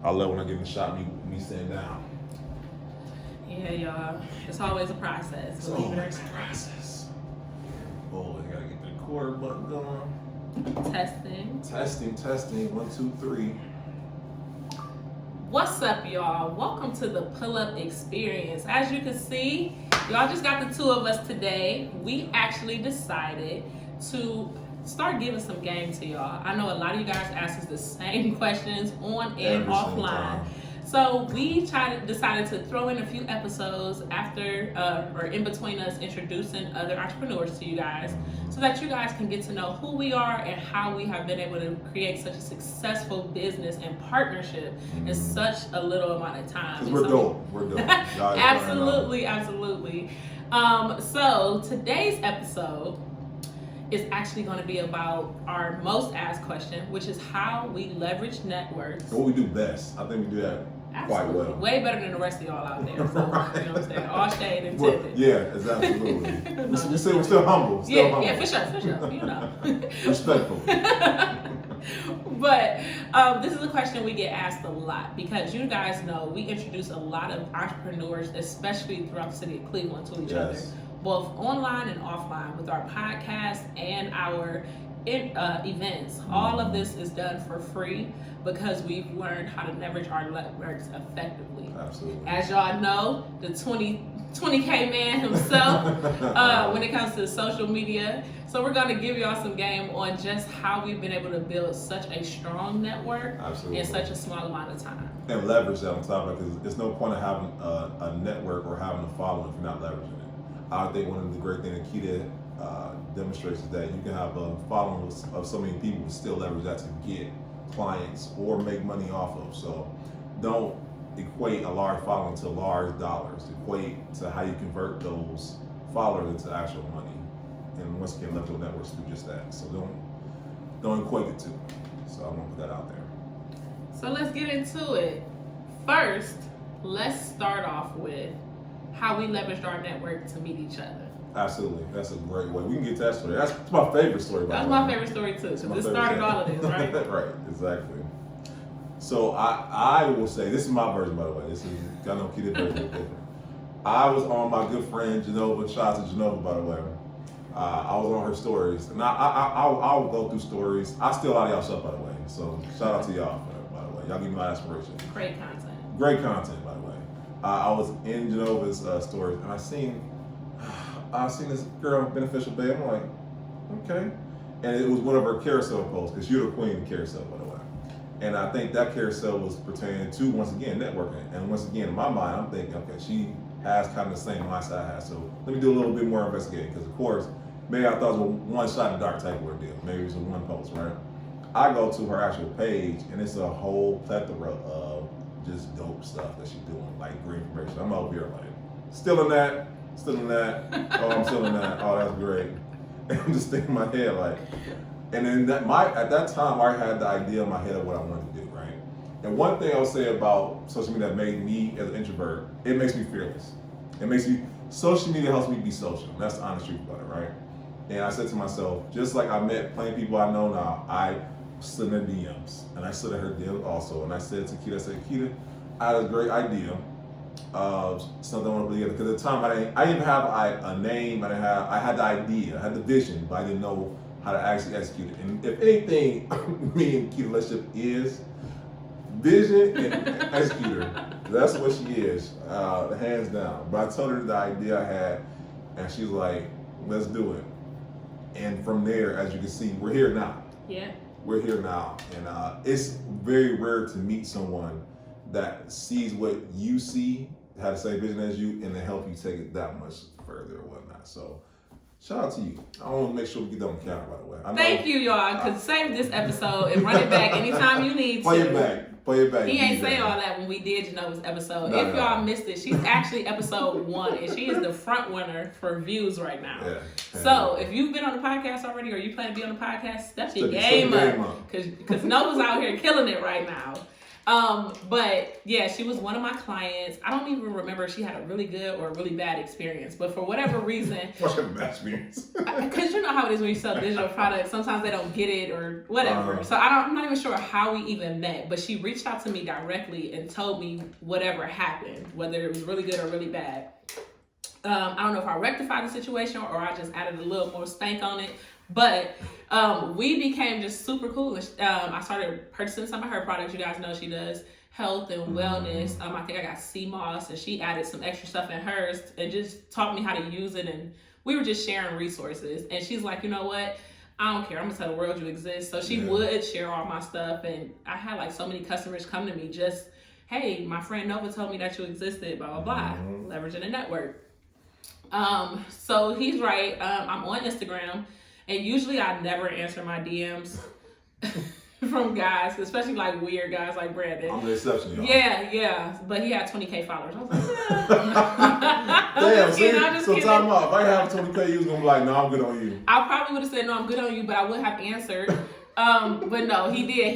I love when I get the shot, me sitting down. Yeah, y'all. It's always a process. It's always a process. Oh, I gotta get the record button going. Testing. 1, 2, 3. What's up, y'all? Welcome to the pull-up experience. As you can see, y'all just got the two of us today. We actually decided to start giving some game to y'all. I know a lot of you guys ask us the same questions on and offline. So we decided to throw in a few episodes after or in between us introducing other entrepreneurs to you guys, so that you guys can get to know who we are and how we have been able to create such a successful business and partnership in such a little amount of time. We're dope. Absolutely. So today's episode is actually going to be about our most asked question, which is how we leverage networks. What we do best. I think we do that quite well. Way better than the rest of y'all out there. So, right. You know what I'm saying? All shade and tipping. Yeah, it's absolutely. We're still humble. Yeah, for sure. You know. Respectful. But this is a question we get asked a lot because you guys know we introduce a lot of entrepreneurs, especially throughout the city of Cleveland, to each other, both online and offline, with our podcast and our events. All of this is done for free because we've learned how to leverage our networks effectively. Absolutely. As y'all know, the 20K man himself when it comes to social media. So we're going to give y'all some game on just how we've been able to build such a strong network in such a small amount of time. And leverage that on top of it, because there's no point of having a network or having a following if you're not leveraging it. I think one of the great things that Kita demonstrates is that you can have a following of so many people and still leverage that to get clients or make money off of. So don't equate a large following to large dollars. Equate to how you convert those followers into actual money. And once again, leverage networks do just that. So don't equate the two. So I want to put that out there. So let's get into it. First, let's start off with how we leveraged our network to meet each other. Absolutely. That's a great way. We can get to that story. That's my favorite story. That's my favorite story too. So this started all of this, right? Right, exactly. So I will say, this is my version, by the way. This is, I know Kita version is different. I was on my good friend Genova, shout out to Genova, by the way. I was on her stories. And I'll go through stories. I steal a lot of y'all stuff, by the way. So shout out to y'all for that, by the way. Y'all give me my inspiration. Great content. Great content, by the way. I was in Genova's stories, and I seen this girl, Beneficial Babe. I'm like, okay. And it was one of her carousel posts, because you're the queen of carousel, by the way. And I think that carousel was pertaining to, once again, networking. And once again, in my mind, I'm thinking, okay, she has kind of the same mindset I have. So let me do a little bit more investigating, because of course, maybe I thought it was a one shot in the dark type of ordeal. Maybe it was a one post, right? I go to her actual page, and it's a whole plethora of just dope stuff that she's doing, like great information. I'm over here like, still in that. Oh, I'm still in that. Oh, that's great. And I'm just thinking in my head like, and then at that time, I had the idea in my head of what I wanted to do, right? And one thing I'll say about social media that made me as an introvert, it makes me fearless. Social media helps me be social. That's the honest truth about it, right? And I said to myself, just like I met plenty of people I know now, I slid in DMs, and I slid in her DMs also. And I said to Kita, I had a great idea of something I want to put together. Because at the time, I didn't even have a name. I had the idea, I had the vision, but I didn't know how to actually execute it. And if anything, me and Kita relationship is vision and executor. That's what she is, hands down. But I told her the idea I had, and she's like, let's do it. And from there, as you can see, we're here now. Yeah. We're here now. And it's very rare to meet someone that sees what you see, have the same vision as you, and then help you take it that much further or whatnot. So shout out to you. I want to make sure we get that on camera, by the way. Thank you, y'all, because save this episode and run it back anytime you need to. Play it back. He ain't say all that when we did Genova's episode. If y'all missed it, she's actually episode 1, and she is the front runner for views right now. Yeah. So if you've been on the podcast already, or you plan to be on the podcast, step your game up, because Nova's out here killing it right now. But yeah, she was one of my clients. I don't even remember if she had a really good or a really bad experience, but for whatever reason, What's your bad experience? Because you know how it is when you sell digital products. Sometimes they don't get it or whatever. So I'm not even sure how we even met, but she reached out to me directly and told me whatever happened, whether it was really good or really bad. I don't know if I rectified the situation or I just added a little more stank on it, but we became just super cool. I started purchasing some of her products. You guys know she does health and wellness. I think I got CMOS, and she added some extra stuff in hers and just taught me how to use it. And we were just sharing resources. And she's like, you know what? I don't care. I'm gonna tell the world you exist. So she would share all my stuff. And I had like so many customers come to me just, hey, my friend Nova told me that you existed, blah, blah, blah. Leveraging the network. So he's right. I'm on Instagram, and usually I never answer my DMs from guys, especially like weird guys like Brandon. I'm the exception, y'all. Yeah. But he had 20K followers. I was like, Damn, so time out. If I have 20K, you was gonna be like, no, I'm good on you. I probably would have said, no, I'm good on you, but I would have answered. But no, he did.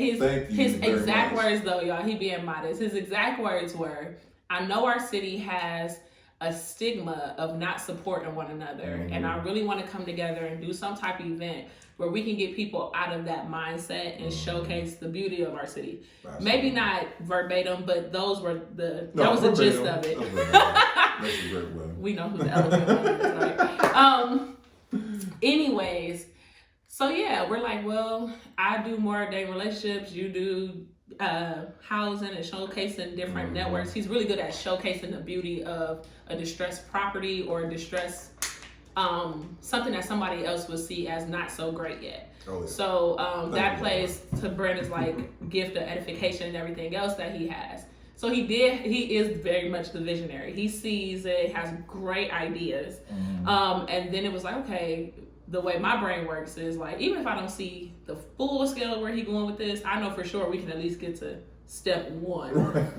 His exact words though, y'all, he being modest. His exact words were, I know our city has a stigma of not supporting one another. And I really want to come together and do some type of event where we can get people out of that mindset and showcase the beauty of our city. Maybe not verbatim, but those were that was the gist of it. That's a great way. We know who the elephant is, right? Anyways, so yeah, we're like, well, I do more dating relationships, you do housing and showcasing different networks. He's really good at showcasing the beauty of a distressed property or a distressed something that somebody else would see as not so great yet. So that plays to Brandon's like gift of edification and everything else that he has. So he is very much the visionary. He sees it, has great ideas. And then it was like, okay, the way my brain works is like, even if I don't see the full scale of where he's going with this, I know for sure we can at least get to step one.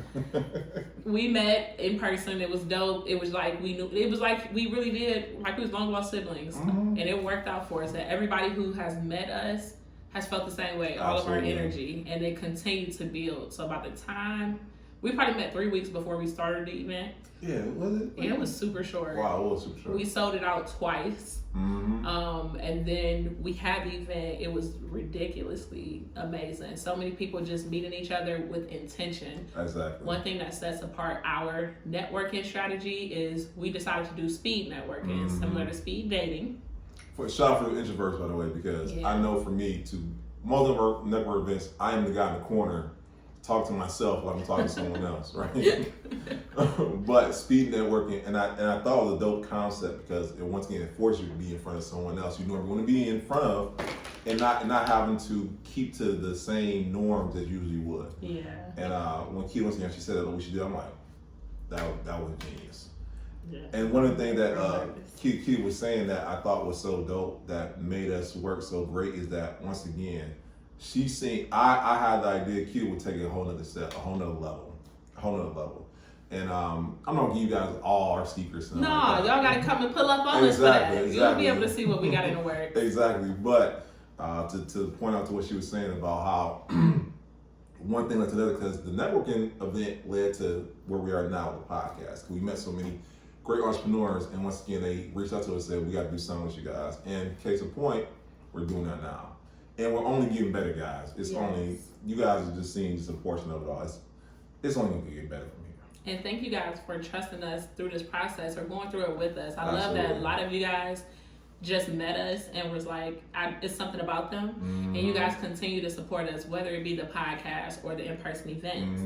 We met in person. It was dope. It was like we really did, like we was long lost siblings. And it worked out for us. That everybody who has met us has felt the same way. All of our energy, and it continued to build. So by the time we probably met 3 weeks before we started the event. Yeah, was it? It was super short. Wow, it was super short. We sold it out twice. And then we had the event. It was ridiculously amazing. So many people just meeting each other with intention. Exactly. One thing that sets apart our networking strategy is we decided to do speed networking, similar to speed dating. Shout out for the introverts, by the way, because I know for me, to most of our network events, I am the guy in the corner talk to myself like I'm talking to someone else, right? But speed networking, and I thought it was a dope concept because it once again it forces you to be in front of someone else you normally want to be in front of, and not having to keep to the same norms as you usually would. Yeah. And when Key once again she said that we should do, I'm like, that was genius. Yeah. And one of the things that Key was saying that I thought was so dope that made us work so great is that once again, she seen I had the idea Q would take it a whole nother step, a whole nother level. And I'm not gonna give you guys all our secrets. No, y'all gotta come and pull up on us for that. You'll be able to see what we got in the works. Exactly. But to point out to what she was saying about how one thing led to the other, because the networking event led to where we are now with the podcast. We met so many great entrepreneurs, and once again they reached out to us and said we got to do something with you guys. And case in point, we're doing that now. And we're only getting better, guys. It's only, you guys are just seeing just a portion of it all. It's only going to get better from here. And thank you guys for trusting us through this process or going through it with us. I love that a lot of you guys just met us and was like, it's something about them. And you guys continue to support us, whether it be the podcast or the in-person events.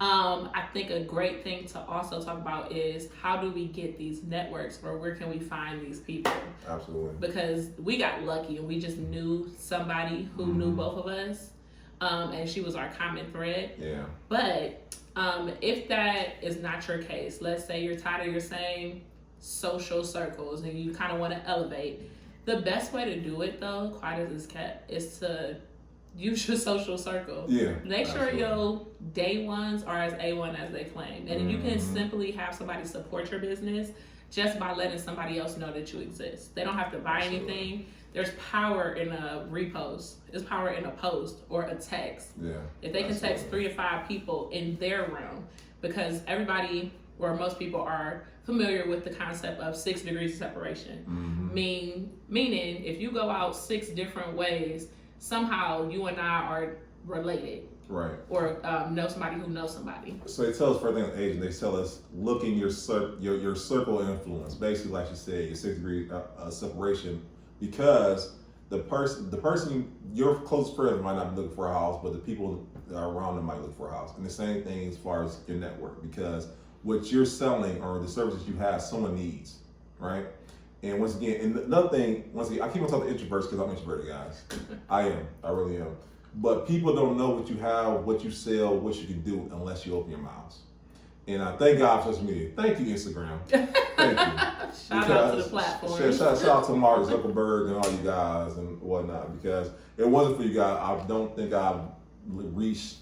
I think a great thing to also talk about is how do we get these networks, or where can we find these people? Absolutely. Because we got lucky and we just knew somebody who knew both of us, and she was our common thread. Yeah. But if that is not your case, let's say you're tired of your same social circles and you kind of want to elevate, the best way to do it though, quiet as it's kept, is to use your social circle. Yeah. Make sure your day ones are as A1 as they claim. And you can simply have somebody support your business just by letting somebody else know that you exist. They don't have to buy anything. there's power in a repost. There's power in a post or a text. Yeah. If they can text 3 to 5 people in their room, because everybody or most people are familiar with the concept of 6 degrees of separation. Meaning, if you go out 6 different ways, somehow you and I are related. Right. Or know somebody who knows somebody. So they tell us first thing on agent, they tell us look in your circle of influence. Basically, like you said, your 6 degree separation, because the person, your close friends might not be looking for a house, but the people that are around them might look for a house. And the same thing as far as your network, because what you're selling or the services you have, someone needs, right? And once again, and another thing, I keep on talking to introverts because I'm introverted, guys. I really am. But people don't know what you have, what you sell, what you can do unless you open your mouths. And I thank God for social media. Thank you, Instagram. Thank you. Shout out to the platform. Shout out to Mark Zuckerberg and all you guys and whatnot. Because if it wasn't for you guys, I don't think I've reached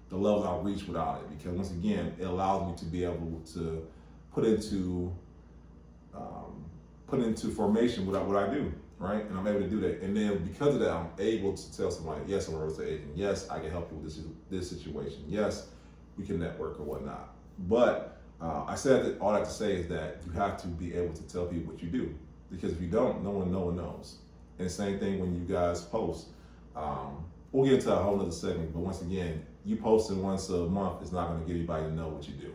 the levels I've reached without it. Because once again, it allows me to be able to put into formation what I do. Right? And I'm able to do that. And then because of that, I'm able to tell somebody, yes, I'm a real estate agent. Yes, I can help you with this situation. Yes, we can network or whatnot. But I said that all I have to say is that you have to be able to tell people what you do. Because if you don't, no one knows. And the same thing when you guys post. We'll get into a whole other segment, but once again, you posting once a month is not going to get anybody to know what you do.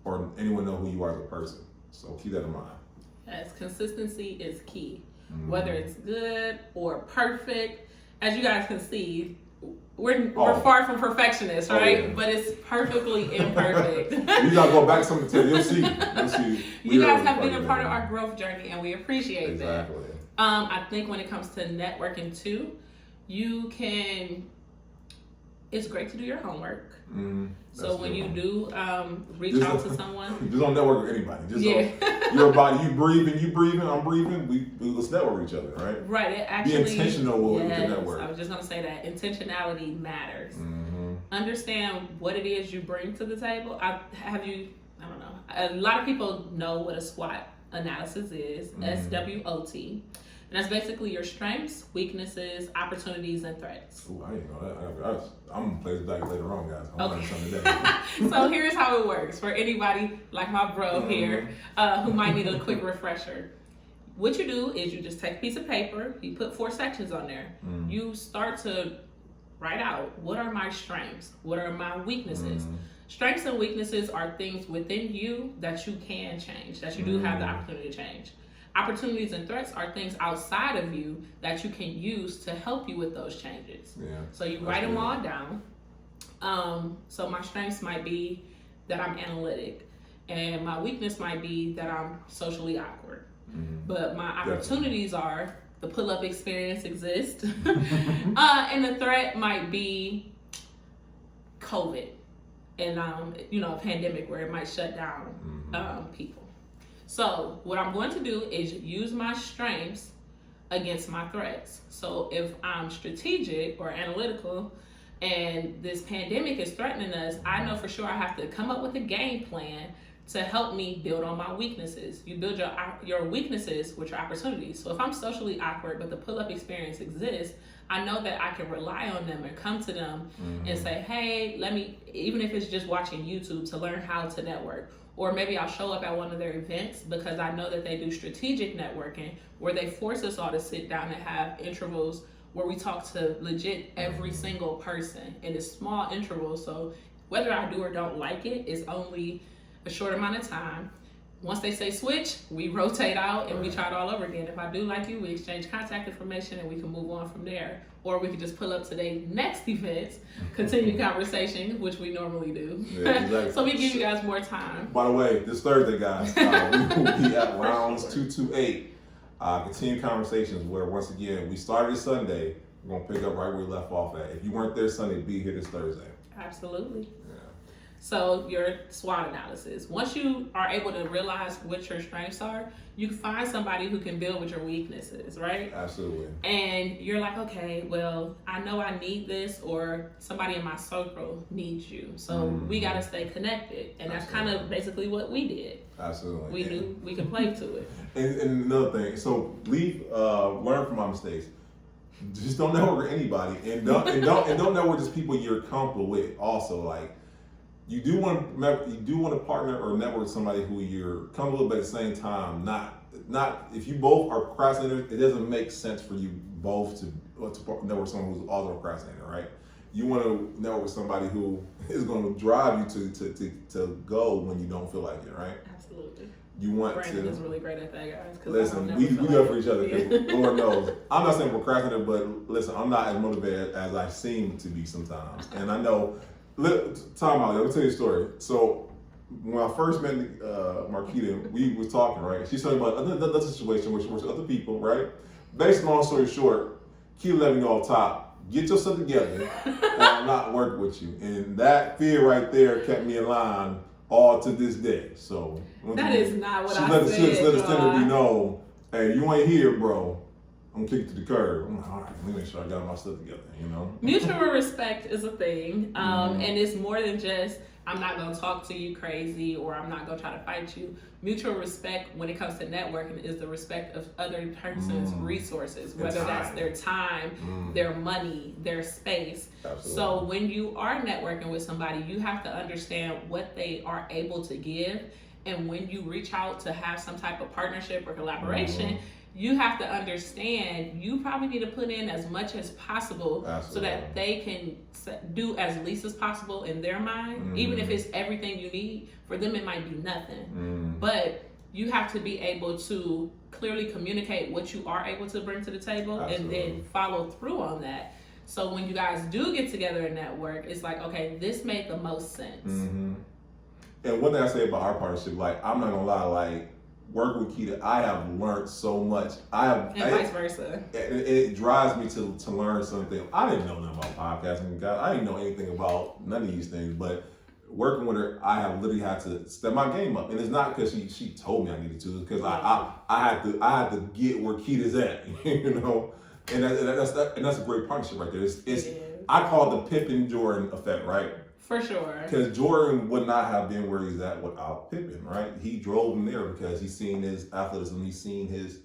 Or anyone know who you are as a person. So keep that in mind. Yes, consistency is key. Whether it's good or perfect, as you guys can see, we're far from perfectionists, right? Yeah. But it's perfectly imperfect. You gotta go back some material. You'll see. You guys have been a part of our growth journey, and we appreciate that. Exactly. I think when it comes to networking too, it's great to do your homework. So when you do reach out to someone, just don't network with anybody. Your body, you breathing, I'm breathing. Let's network with each other, right? Right. It actually be intentional with the network. I was just gonna say that intentionality matters. Understand what it is you bring to the table. I don't know. A lot of people know what a SWOT analysis is. SWOT. And that's basically your strengths, weaknesses, opportunities, and threats. Ooh, I didn't know that. I'm going to play this back later on, guys. I'm learning something today. So here's how it works for anybody like my bro here who might need a quick refresher. What you do is you just take a piece of paper, you put 4 sections on there. You start to write out, what are my strengths? What are my weaknesses? Strengths and weaknesses are things within you that you can change, that you do have the opportunity to change. Opportunities and threats are things outside of you that you can use to help you with those changes. Yeah, so you write them all down. So my strengths might be that I'm analytic, and my weakness might be that I'm socially awkward. But my opportunities are the pull-up experience exists, and the threat might be COVID and a pandemic where it might shut down people. So what I'm going to do is use my strengths against my threats. So if I'm strategic or analytical and this pandemic is threatening us, I know for sure I have to come up with a game plan to help me build on my weaknesses. You build your weaknesses with your opportunities. So if I'm socially awkward, but the pull-up experience exists, I know that I can rely on them and come to them and say, hey, even if it's just watching YouTube to learn how to network. Or maybe I'll show up at one of their events because I know that they do strategic networking where they force us all to sit down and have intervals where we talk to legit every single person in a small interval. So whether I do or don't like it is only a short amount of time. Once they say switch, we rotate out and we try it all over again. If I do like you, we exchange contact information and we can move on from there. Or we can just pull up to their next events, continue conversation, which we normally do. Yeah, exactly. So we give you guys more time. By the way, this Thursday, guys, we will be at rounds 228. Continue conversations where, once again, we started Sunday. We're going to pick up right where we left off at. If you weren't there Sunday, be here this Thursday. Absolutely. So your SWOT analysis. Once you are able to realize what your strengths are, you can find somebody who can build with your weaknesses, right? Absolutely. And you're like, okay, well, I know I need this, or somebody in my circle needs you. So we got to stay connected. And that's kind of basically what we did. Absolutely. We knew we could play to it. And another thing, so learn from my mistakes. Just don't network with anybody, and don't network with just people you're comfortable with. Also, like you do want to partner or network with somebody who you're comfortable with, but at the same time, not if you both are procrastinators, it doesn't make sense for you both to network with someone who's also a procrastinator, right? You want to network with somebody who is going to drive you to go when you don't feel like it, right? Absolutely. You want Brandon is really great at that, guys. Listen, we do for each other. Lord knows. I'm not saying procrastinator, but listen, I'm not as motivated as I seem to be sometimes. And I know, time out, let me tell you a story. So when I first met Markita, we was talking, right? She's talking about another situation where she works with other people, right? Basically, long story short, keep letting me off top. Get yourself together, or I'm not working with you. And that fear right there kept me in line all to this day. So that is not what I said. She let us tell me, no, hey, you ain't here, bro. I'm gonna kick it to the curb. I'm like, all right, let me make sure I got my stuff together, you know? Mutual respect is a thing. And it's more than just, I'm not gonna talk to you crazy or I'm not gonna try to fight you. Mutual respect when it comes to networking is the respect of other person's resources, whether that's their time, their money, their space. Absolutely. So when you are networking with somebody, you have to understand what they are able to give. And when you reach out to have some type of partnership or collaboration, you have to understand you probably need to put in as much as possible so that they can do as least as possible in their mind. Even if it's everything you need, for them it might be nothing. But you have to be able to clearly communicate what you are able to bring to the table and then follow through on that. So when you guys do get together and network, it's like, okay, this made the most sense. And one thing I say about our partnership, like, I'm not gonna lie, like, working with Keita, I have learned so much. And vice versa. It drives me to learn something. I didn't know nothing about podcasting. God, I didn't know anything about none of these things. But working with her, I have literally had to step my game up. And it's not because she told me I needed to. It's because I had to get where Keita's at, you know. And that's a great partnership right there. I call it the Pippen Jordan effect, right? For sure. Because Jordan would not have been where he's at without Pippen, right? He drove him there because he's seen his athleticism, he's seen his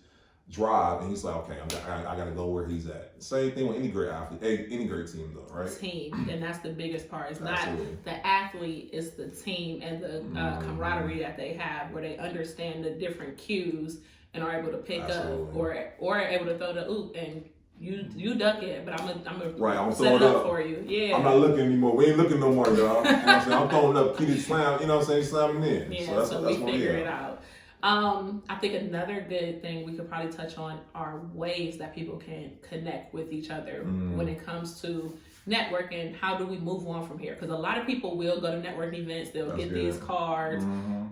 drive, and he's like, okay, I got to go where he's at. Same thing with any great athlete, any great team, though, right? Team, and that's the biggest part. It's not the athlete, it's the team and the camaraderie that they have, where they understand the different cues and are able to pick up, or are able to throw the oop and. You duck it, but I'm gonna set it up for you. Yeah. I'm not looking anymore. We ain't looking no more, y'all. You know what I'm saying? I'm throwing up, keep it slam, you know what I'm saying? Slamming in. Yeah, so we figure it out. I think another good thing we could probably touch on are ways that people can connect with each other when it comes to networking. How do we move on from here? Because a lot of people will go to networking events, they'll get these cards,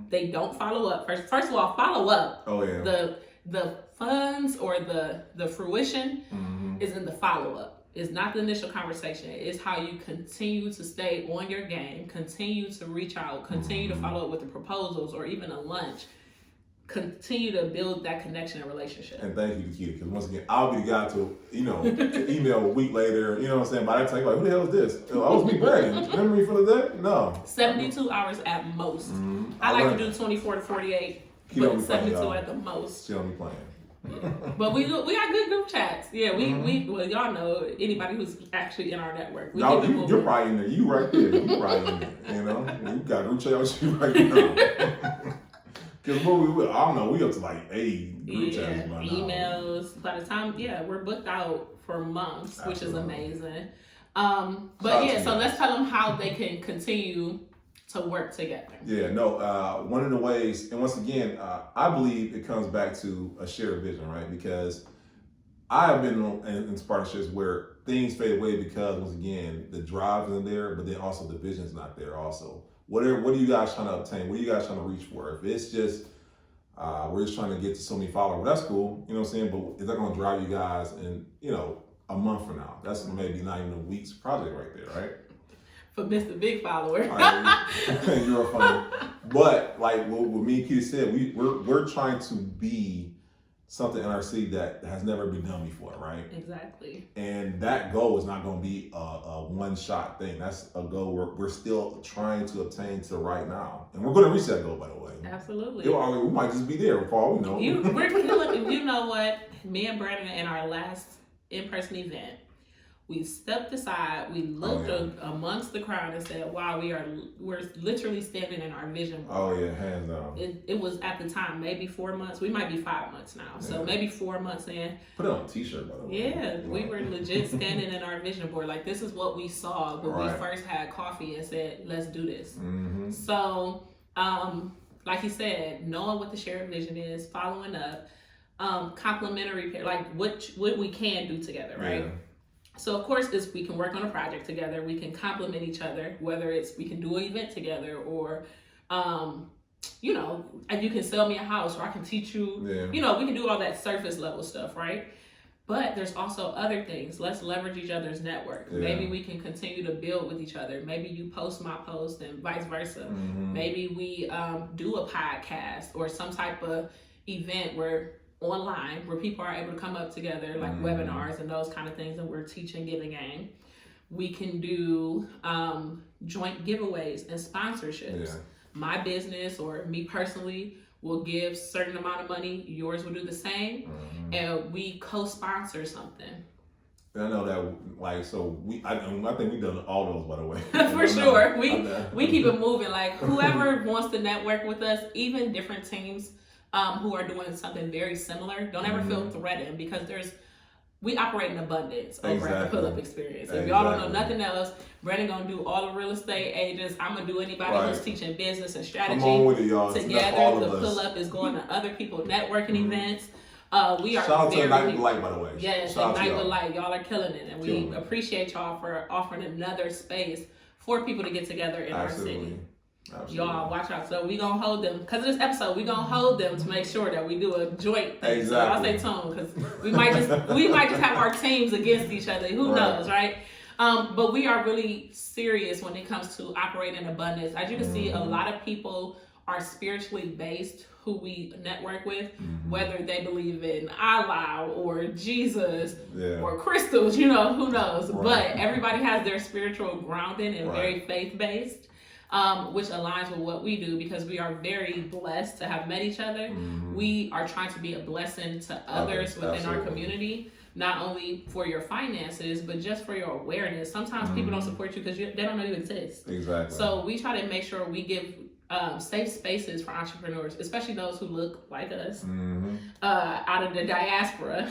they don't follow up. First of all, follow up. Oh yeah. The funds or the fruition is in the follow-up. It's not the initial conversation. It's how you continue to stay on your game, continue to reach out, continue to follow up with the proposals or even a lunch. Continue to build that connection and relationship. And thank you, Keita, because once again, I'll be the guy to email a week later, you know what I'm saying? By that time, you're like, who the hell is this? Oh, I was me, Brandon. Remember me from the day? No. 72 hours at most. I like to do 24 to 48. But 72 at the most. She don't be playing. Yeah. But we got good group chats. Yeah, well, y'all know anybody who's actually in our network. You're probably in there. You right there. You probably in there. You know, you got group chats right now. Because I don't know, we up to like 8 group chats by now. Emails. By the time, we're booked out for months, which is amazing. But so let's tell them how they can continue to work together. Yeah, no, one of the ways, and once again, I believe it comes back to a shared vision, right? Because I have been in partnerships where things fade away because, once again, the drive isn't there, but then also the vision's not there also. What are you guys trying to obtain? What are you guys trying to reach for? If it's just, we're just trying to get to so many followers, well, that's cool, you know what I'm saying? But is that going to drive you guys in, a month from now? That's maybe not even a week's project right there, right? for Mr. Big Follower. You're funny. But like what me and Keith said, we're trying to be something in our city that has never been done before, right? Exactly. And that goal is not going to be a one-shot thing. That's a goal we're still trying to obtain to right now. And we're going to reach that goal, by the way. Absolutely. We might just be there for all we know. We're killing. You know what? Me and Brandon in our last in-person event, we stepped aside, we looked amongst the crowd and said, wow, we're literally standing in our vision board. Oh yeah, hands down. It was at the time, maybe 4 months. We might be 5 months now. Yeah. So maybe 4 months in. Put it on a t-shirt, by the way. Yeah, we were legit standing in our vision board. Like, this is what we saw when we first had coffee and said, let's do this. Mm-hmm. So, like you said, knowing what the shared vision is, following up, complementary, like what we can do together, right? Yeah. So of course, we can work on a project together. We can complement each other, whether it's we can do an event together, or you can sell me a house, or I can teach you. Yeah. We can do all that surface level stuff, right? But there's also other things. Let's leverage each other's network. Yeah. Maybe we can continue to build with each other. Maybe you post my post and vice versa. Mm-hmm. Maybe we do a podcast or some type of event online where people are able to come up together, like webinars and those kind of things, and we're teaching, giving game. We can do joint giveaways and sponsorships. Yeah. My business or me personally will give a certain amount of money, yours will do the same, and we co-sponsor something. I know that, like, so I think we've done all those, by the way. For sure. We keep it moving. Like, whoever wants to network with us, even different teams who are doing something very similar, don't ever feel threatened, because we operate in abundance over at the Pull-Up Experience. If y'all don't know nothing else, Brandon gonna do all the real estate agents. I'm gonna do anybody who's teaching business and strategy. Come on with it, y'all. Together, the Pull-Up is going to other people networking events. We are shout out to Ignite with Light, by the way. Yes, Ignite with Light. Y'all are killing it, and we appreciate y'all for offering another space for people to get together in our city. Absolutely. Y'all watch out. So we gonna hold them, because of this episode, we gonna hold them to make sure that we do a joint thing. Exactly. So y'all stay tuned, because we might just have our teams against each other. Who knows, right? But we are really serious when it comes to operating in abundance. As you can see, a lot of people are spiritually based who we network with, whether they believe in Allah or Jesus or crystals, who knows. Right. But everybody has their spiritual grounding and very faith-based. Which aligns with what we do, because we are very blessed to have met each other. We are trying to be a blessing to others within our community, not only for your finances, but just for your awareness. Sometimes people don't support you because they don't know you exist. Exactly. So we try to make sure we give safe spaces for entrepreneurs, especially those who look like us, out of the diaspora,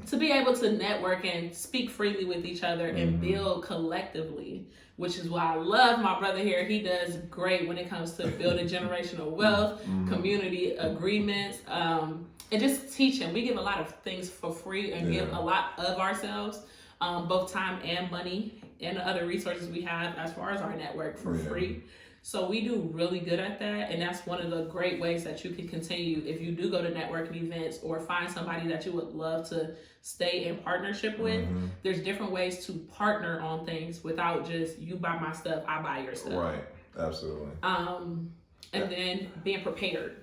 to be able to network and speak freely with each other and build collectively, which is why I love my brother here. He does great when it comes to building generational wealth, community agreements, and just teaching. We give a lot of things for free and give a lot of ourselves, both time and money, and other resources we have as far as our network for free. So we do really good at that, and that's one of the great ways that you can continue if you do go to networking events or find somebody that you would love to stay in partnership with. There's different ways to partner on things without just you buy my stuff, I buy your stuff. Right, absolutely. And then being prepared.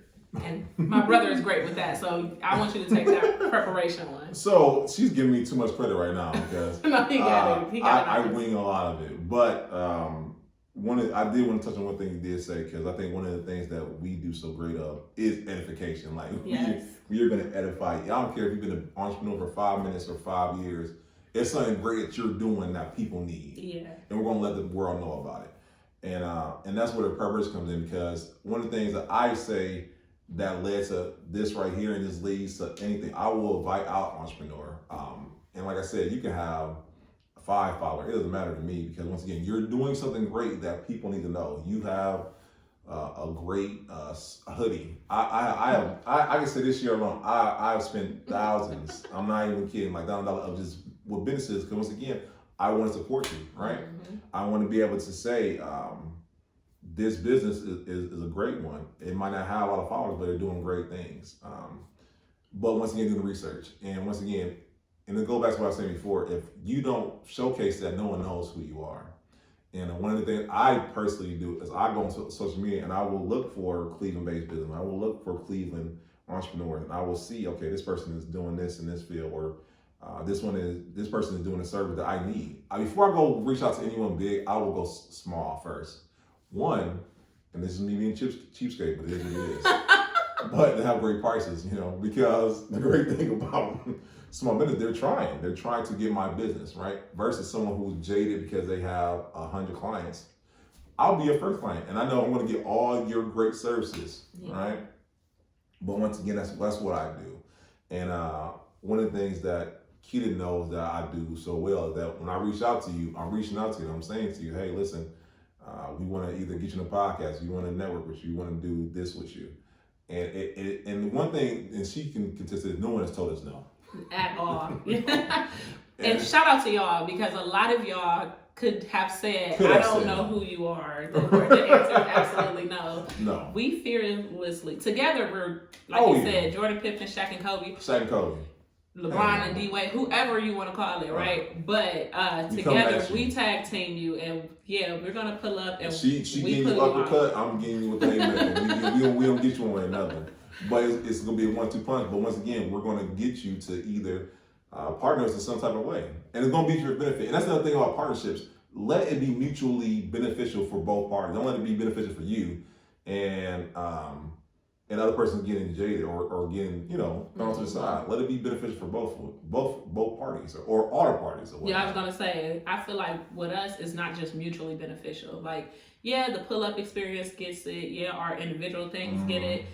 And my brother is great with that, so I want you to take that preparation one. So she's giving me too much credit right now, because no, he got it. I wing a lot of it, but I did want to touch on one thing you did say, because I think one of the things that we do so great of is edification. Like, we are going to edify you. I don't care if you've been an entrepreneur for 5 minutes or 5 years. It's something great that you're doing that people need. Yeah. And we're going to let the world know about it. And that's where the preparation comes in, because one of the things that I say that led to this right here, and this leads to anything, I will invite out entrepreneur. And like I said, you can have 5 followers. It doesn't matter to me, because once again, you're doing something great that people need to know. You have a great hoodie. I can say this year alone, I've spent thousands. I'm not even kidding, like $1,000 of just with businesses. Because once again, I want to support you, right? I want to be able to say, this business is a great one. It might not have a lot of followers, but they're doing great things. But once again, do the research. And once again, and to go back to what I was saying before, if you don't showcase that, no one knows who you are. And one of the things I personally do is I go on social media and I will look for Cleveland-based business. I will look for Cleveland entrepreneurs, and I will see, okay, this person is doing this in this field, or this person is doing a service that I need. Before I go reach out to anyone big, I will go small first. One, and this is me being cheapskate, but it is what it is. But they have great prices, because the great thing about small business, they're trying to get my business, right? Versus someone who's jaded because they have 100 clients. I'll be your first client, and I know I'm going to get all your great services, right? But once again, that's what I do. And one of the things that Keita knows that I do so well is that when I reach out to you, I'm reaching out to you. I'm saying to you, hey, listen, we want to either get you in a podcast, we want to network with you, we want to do this with you. And one thing, and she can contest it, no one has told us no. At all. And shout out to y'all, because a lot of y'all could have said, I don't know who you are. The answer is absolutely no. No. We fearlessly, together we're, like you said, Jordan, Pippen, Shaq and Kobe. LeBron and D-Wade, whoever you want to call it, right? But together we tag team you, and we're gonna pull up and she getting you uppercut, I'm getting you with the haymaker. We don't get you one way or another. But it's gonna be a 1-2 punch. But once again, we're gonna get you to either partners in some type of way, and it's gonna be to your benefit. And that's another thing about partnerships. Let it be mutually beneficial for both parties. Don't let it be beneficial for you and other person getting jaded or getting, thrown to the side. Let it be beneficial for both parties or all the parties. I was gonna say, I feel like with us, it's not just mutually beneficial. Like, the pull-up experience gets it. Our individual things get it.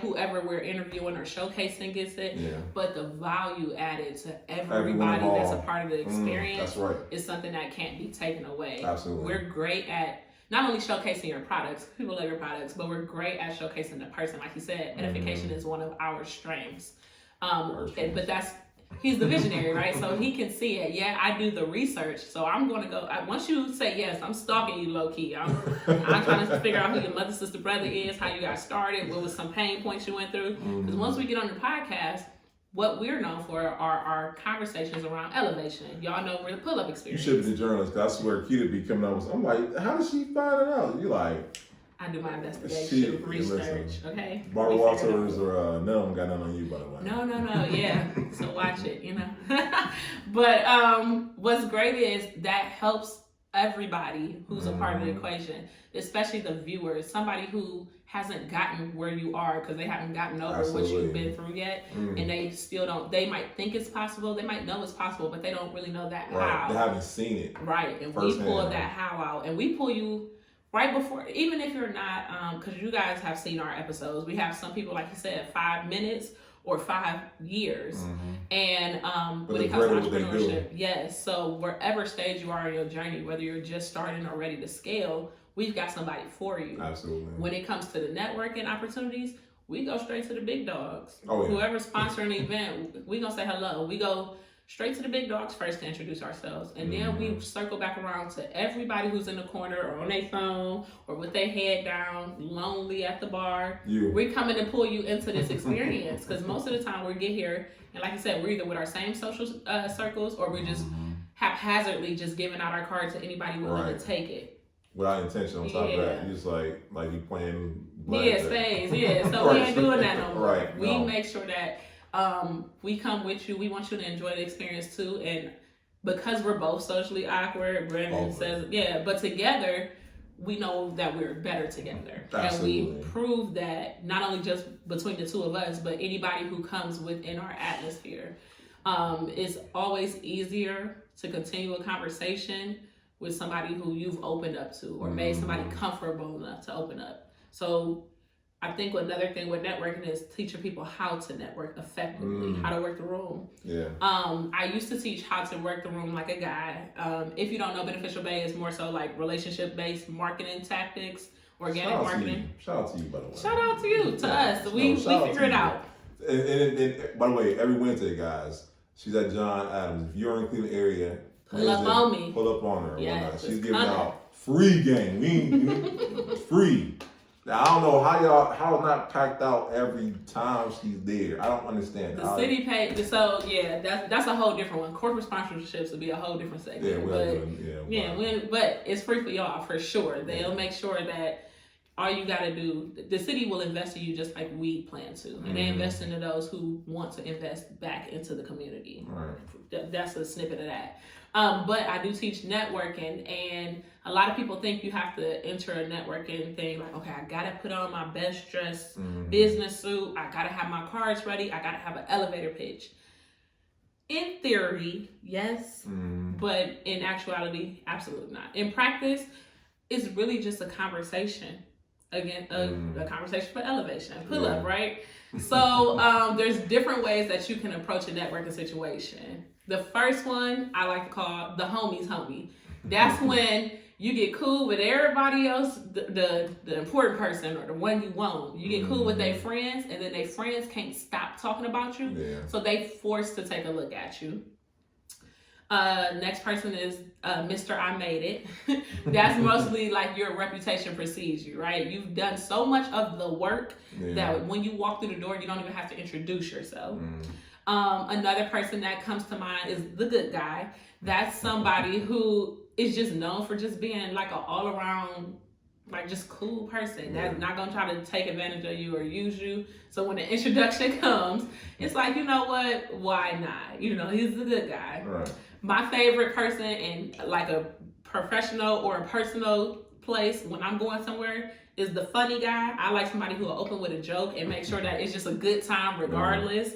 Whoever we're interviewing or showcasing gets it. But the value added to everybody that's a part of the experience is something that can't be taken away. Absolutely. We're great at not only showcasing your products, people love your products, but we're great at showcasing the person. Like you said, edification is one of our strengths. But he's the visionary, right? So he can see it. I do the research. So I'm going to go, once you say yes, I'm stalking you low key. I'm trying to figure out who your mother, sister, brother is, how you got started, what was some pain points you went through. Because once we get on the podcast, what we're known for are our conversations around elevation. Y'all know we're the pull-up experience. You should be the journalist, because I swear Keita be coming up with, I'm like, how does she find it out? You like, I do my investigation, research, okay? Barbara Walters or none of them got nothing on you, by the way. No, so watch it, But what's great is that helps everybody who's a part of the equation, especially the viewers, somebody who hasn't gotten where you are because they haven't gotten over what you've been through yet, and they still don't. They might think it's possible, they might know it's possible, but they don't really know that how. They haven't seen it. Right, and we pull that how out, and we pull you right before, even if you're not, because you guys have seen our episodes. We have some people, like you said, 5 minutes or 5 years, and when it comes to entrepreneurship, so wherever stage you are in your journey, whether you're just starting or ready to scale, we've got somebody for you. Absolutely. When it comes to the networking opportunities, we go straight to the big dogs. Whoever's sponsoring the event, we gonna say hello. We go straight to the big dogs first to introduce ourselves, and then we circle back around to everybody who's in the corner or on their phone or with their head down, lonely at the bar. We're coming to pull you into this experience, because most of the time we get here, and like you said, we're either with our same social circles, or we're just haphazardly just giving out our card to anybody willing to take it. Without intention on top of that, you just like you playing. Spades, So we ain't doing that no more. We make sure that we come with you. We want you to enjoy the experience too. And because we're both socially awkward, Brandon says, but together, we know that we're better together. Absolutely. And we prove that not only just between the two of us, but anybody who comes within our atmosphere. It's always easier to continue a conversation with somebody who you've opened up to, or made somebody comfortable enough to open up. So I think another thing with networking is teaching people how to network effectively, how to work the room. I used to teach how to work the room like a guy. If you don't know, Beneficial Bay is more so like relationship-based marketing tactics, organic marketing. Shout out to you, by the way. Shout out to you, to us. We figure it out. And by the way, every Wednesday, guys, she's at John Adams. If you're in the Cleveland area, pull up on me. Pull up on her. She's giving out free game. Free. Now, I don't know how not packed out every time she's there. I don't understand. The city paid, so yeah, that's a whole different one. Corporate sponsorships would be a whole different segment. But it's free for y'all for sure. They'll make sure that all you gotta do, the city will invest in you just like we plan to, and they invest into those who want to invest back into the community. Right. That's a snippet of that. But I do teach networking, and a lot of people think you have to enter a networking thing like, okay, I gotta put on my best dressed business suit, I gotta have my cards ready, I gotta have an elevator pitch. In theory, yes, but in actuality, absolutely not. In practice, it's really just a conversation. Again, a conversation for elevation, pull up, right? So there's different ways that you can approach a networking situation. The first one I like to call the homie's homie. That's when you get cool with everybody else, the important person or the one you want. You get cool with their friends, and then their friends can't stop talking about you. Yeah. So they forced to take a look at you. Next person is Mr. I Made It. That's mostly like your reputation precedes you, right? You've done so much of the work that when you walk through the door, you don't even have to introduce yourself. Another person that comes to mind is the good guy. That's somebody who is just known for just being like an all-around, like just cool person that's not gonna try to take advantage of you or use you. So when the introduction comes, it's like, you know what? Why not? You know, he's the good guy. Right. My favorite person in like a professional or a personal place when I'm going somewhere is the funny guy. I like somebody who will open with a joke and make sure that it's just a good time regardless.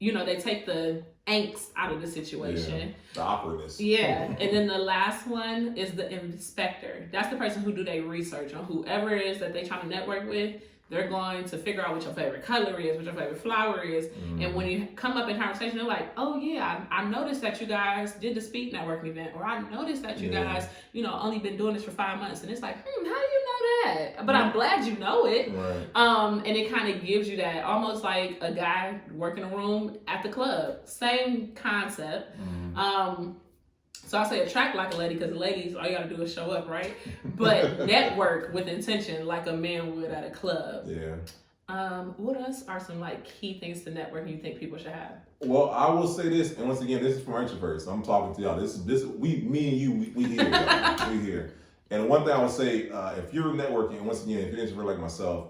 You know, they take the angst out of the situation. The awkwardness. Yeah. And then the last one is the inspector. That's the person who do their research on whoever it is that they trying to network with. They're going to figure out what your favorite color is, what your favorite flower is. And when you come up in conversation, they're like, oh yeah, I noticed that you guys did the speed networking event, or I noticed that you guys, you know, only been doing this for 5 months. And it's like, how do you know that? But I'm glad you know it. Right. And it kind of gives you that almost like a guy working a room at the club. Same concept. So I say attract like a lady, because ladies, all you gotta do is show up, right? But network with intention like a man would at a club. Yeah. What else are some like key things to networking you think people should have? Well, I will say this, and once again, this is from introverts. So I'm talking to y'all. Me and you, we here, y'all. We here. And one thing I would say, if you're networking, and once again, if you're an introvert like myself,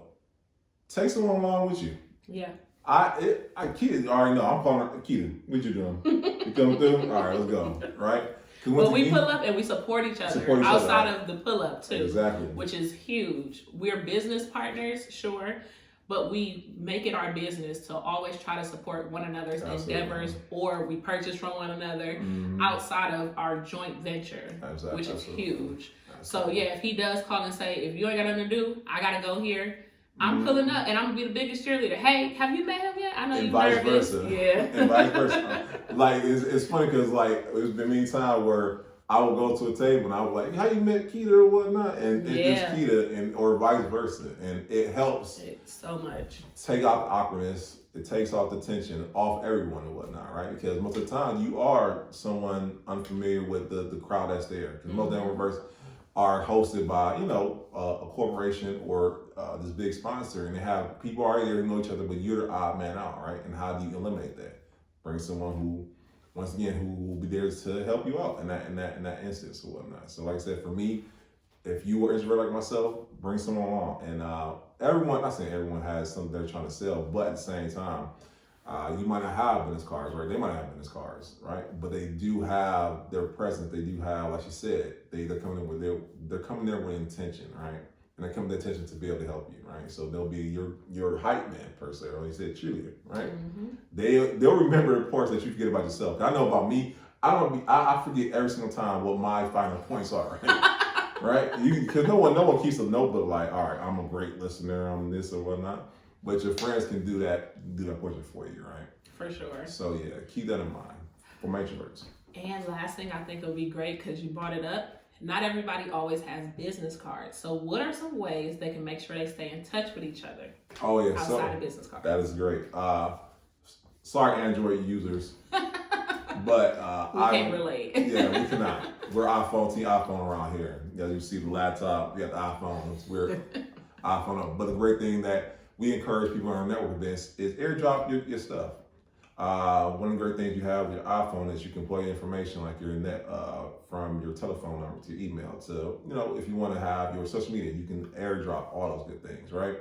take someone along with you. Yeah. Keita, already know. I'm calling her Keita. What you doing? You coming through? All right, let's go. Right? But we pull up and we support each other outside of the pull up too. Exactly. Which is huge. We're business partners, sure, but we make it our business to always try to support one another's endeavors, or we purchase from one another outside of our joint venture, which is huge. So yeah, if he does call and say, if you ain't got nothing to do, I gotta go here, I'm pulling up and I'm gonna be the biggest cheerleader. Hey, have you met him yet? I know you're nervous. Yeah. And vice versa. Like it's funny because like there's been many times where I would go to a table and I would like, how you met Keita or whatnot, and it's Keita, and or vice versa, and it helps so much. Take out the awkwardness. It takes off the tension off everyone and whatnot, right? Because most of the time you are someone unfamiliar with the crowd that's there. Because most networkers are hosted by, you know, a corporation or this big sponsor, and they have people already there who know each other, but you're the odd man out, right? And how do you eliminate that? Bring someone who, once again, who will be there to help you out in that instance or whatnot. So, like I said, for me, if you were introvert like myself, bring someone along. And everyone, not saying everyone has something they're trying to sell, but at the same time, you might not have business cards, right? They might not have business cards, right? But they do have their presence. They do have, like you said, they're coming in with they're coming there with intention, right? And they're coming with intention to be able to help you, right? So they'll be your hype man per se, or you said cheerleader, right? They'll remember the parts that you forget about yourself. I know about me, I forget every single time what my final points are, right? Right? Because no one keeps a notebook like, all right, I'm a great listener, I'm this or whatnot. But your friends can do that portion for you, right? For sure. So yeah, keep that in mind for my introverts. And last thing I think would be great, because you brought it up, not everybody always has business cards. So what are some ways they can make sure they stay in touch with each other? Oh yeah, outside of business cards. That is great. Sorry, Android users, but we can't relate. Yeah, we cannot. We're iPhone around here. As you see the laptop, we got the iPhones. iPhone. But the great thing that we encourage people on our network events is airdrop your stuff. One of the great things you have with your iPhone is you can play information like your net from your telephone number to your email to, if you want to have your social media, you can airdrop all those good things, right?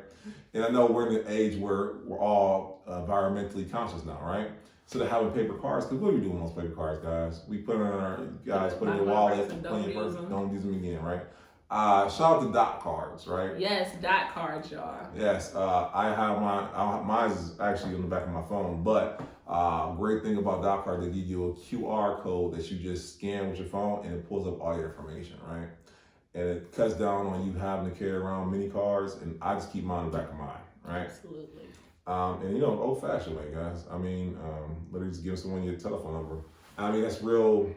And I know we're in an age where we're all environmentally conscious now, right? So they're having paper cards, because what are we doing with those paper cards, guys? We put them in our, put in your wallet, put in your purse, don't use them again, right? Shout out to dot cards, right? Yes, dot cards, y'all. Yes, I have mine is actually on the back of my phone, but great thing about dot card, they give you a QR code that you just scan with your phone and it pulls up all your information, right? And it cuts down on you having to carry around many cards, and I just keep mine in the back of mine, right? Absolutely. And old fashioned way, guys. I mean, literally just give someone your telephone number. I mean, that's real